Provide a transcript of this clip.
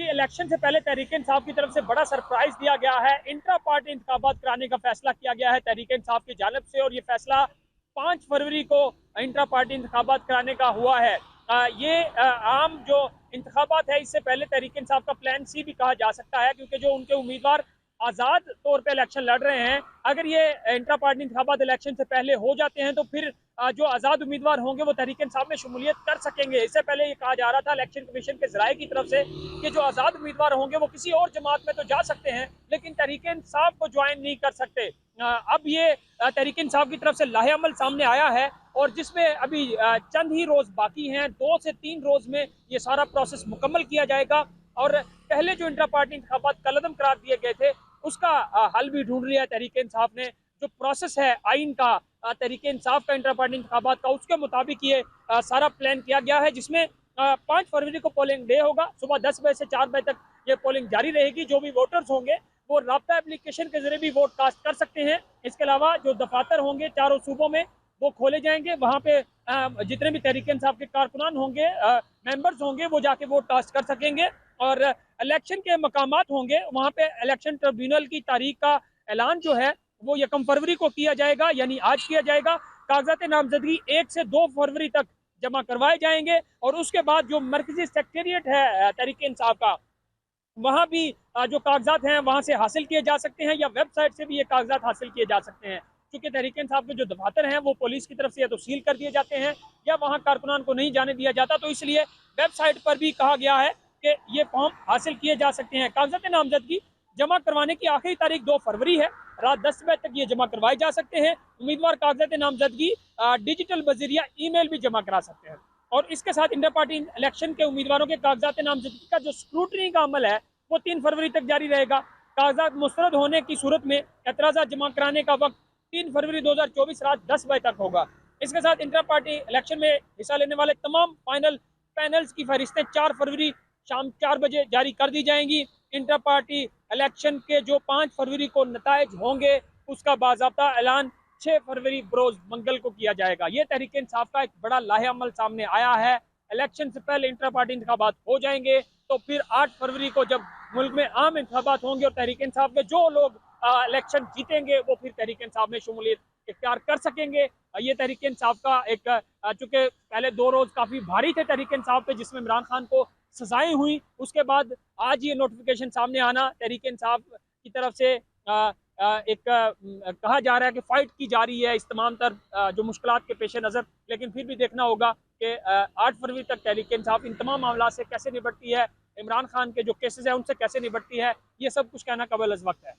कि इलेक्शन से पहले तहरीक इंसाफ की तरफ से बड़ा सरप्राइज दिया गया है। इंट्रा पार्टी इंतखाबात कराने का फैसला किया गया है तहरीक इंसाफ की जानिब से, और ये फैसला 5 फरवरी को इंट्रा पार्टी इंतखाबात कराने का हुआ है। ये आम जो इंतखाबात है, इससे पहले तहरीक इंसाफ का प्लान सी भी कहा जा सकता है, क्योंकि जो उनके उम्मीदवार आज़ाद तौर पे इलेक्शन लड़ रहे हैं, अगर ये इंट्रा पार्टी इंतखाबात इलेक्शन से पहले हो जाते हैं तो फिर जो आज़ाद उम्मीदवार होंगे वो तहरीक इंसाफ में शमूलियत कर सकेंगे। इससे पहले ये कहा जा रहा था इलेक्शन कमीशन के ज़राए की तरफ से कि जो आज़ाद उम्मीदवार होंगे वो किसी और जमात में तो जा सकते हैं, लेकिन तहरीक इंसाफ को ज्वाइन नहीं कर सकते। अब ये तहरीक इंसाफ की तरफ से लाहे अमल सामने आया है, और जिसमें अभी चंद ही रोज़ बाकी हैं। 2 से 3 रोज़ में ये सारा प्रोसेस मुकम्मल किया जाएगा, और पहले जो इंट्रा पार्टी इंतखाबात कलअदम करार दिए गए थे उसका हल भी ढूंढ लिया है तहरीक इंसाफ ने। जो प्रोसेस है आइन का, तहरीक इंसाफ का, इंट्रा पार्टी इंतखाबात का, उसके मुताबिक ये सारा प्लान किया गया है, जिसमें 5 फरवरी को पोलिंग डे होगा। सुबह 10 बजे से 4 बजे तक ये पोलिंग जारी रहेगी। जो भी वोटर्स होंगे वो राब्ता एप्लीकेशन के जरिए भी वोट कास्ट कर सकते हैं। इसके अलावा जो दफातर होंगे चारों सूबों में वो खोले जाएंगे, वहाँ पे जितने भी तहरीक इंसाफ के कारकुनान होंगे, मेंबर्स होंगे, वो जाके वोट कास्ट कर सकेंगे। और इलेक्शन के मकामात होंगे, वहाँ पे इलेक्शन ट्रिब्यूनल की तारीख का ऐलान जो है वो 1 फरवरी को किया जाएगा, यानी आज किया जाएगा। कागजात नामजदगी 1 से 2 फरवरी तक जमा करवाए जाएंगे, और उसके बाद जो मरकजी सेक्रेटेरिएट है तहरीक इंसाफ का, वहाँ भी जो कागजात हैं वहाँ से हासिल किए जा सकते हैं, या वेबसाइट से भी ये कागजात हासिल किए जा सकते हैं। क्योंकि तहरीक इंसाफ के जो दफातर हैं वो पुलिस की तरफ से या तो सील कर दिए जाते हैं या वहाँ कारकुनान को नहीं जाने दिया जाता, तो इसलिए वेबसाइट पर भी कहा गया है कि ये फॉर्म हासिल किए जा सकते हैं। कागजात नामजदगी जमा करवाने की आखिरी तारीख 2 फरवरी है। रात 10 बजे तक ये जमा करवाए जा सकते हैं। उम्मीदवार कागजात नामजदगी डिजिटल बजरिया ईमेल भी जमा करा सकते हैं। और इसके साथ इंटर पार्टी इलेक्शन के उम्मीदवारों के कागजात नामजदगी का जो स्क्रूटनी का अमल है वो 3 फरवरी तक जारी रहेगा। कागजात मुस्तरद होने की सूरत में एतराज़ात जमा कराने का वक्त 3 फरवरी 2024 रात 10 बजे तक होगा। इसके साथ इंटर पार्टी इलेक्शन में हिस्सा लेने वाले तमाम फाइनल पैनल्स की फहरिस्तें 4 फरवरी शाम 4 बजे जारी कर दी जाएंगी। इंटर पार्टी इलेक्शन के जो 5 फरवरी को नताइज होंगे उसका बाज़ाब्ता ऐलान 6 फरवरी बरोज मंगल को किया जाएगा। ये तहरीक इंसाफ का एक बड़ा लाहे अमल सामने आया है। इलेक्शन से पहले इंटर पार्टी इंतखाबात हो जाएंगे, तो फिर 8 फरवरी को जब मुल्क में आम इंतखाबात होंगे और तहरीक इंसाफ के जो लोग इलेक्शन जीतेंगे वो फिर तहरीक इंसाफ में शमूलियत इख्तियार कर सकेंगे। ये तहरीक इंसाफ का एक, चूँकि पहले 2 रोज़ काफ़ी भारी थे तहरीक इंसाफ पे, जिसमें इमरान खान को सजाएं हुई, उसके बाद आज ये नोटिफिकेशन सामने आना तहरीक इंसाफ की तरफ से एक कहा जा रहा है कि फ़ाइट की जा रही है इस तमाम तर जो मुश्किलात के पेश नज़र। लेकिन फिर भी देखना होगा कि 8 फरवरी तक तहरीक इंसाफ इन तमाम मामला से कैसे निपटती है, इमरान खान के जो केसेस हैं उनसे कैसे निपटती है, ये सब कुछ कहना काबिल वक्त है।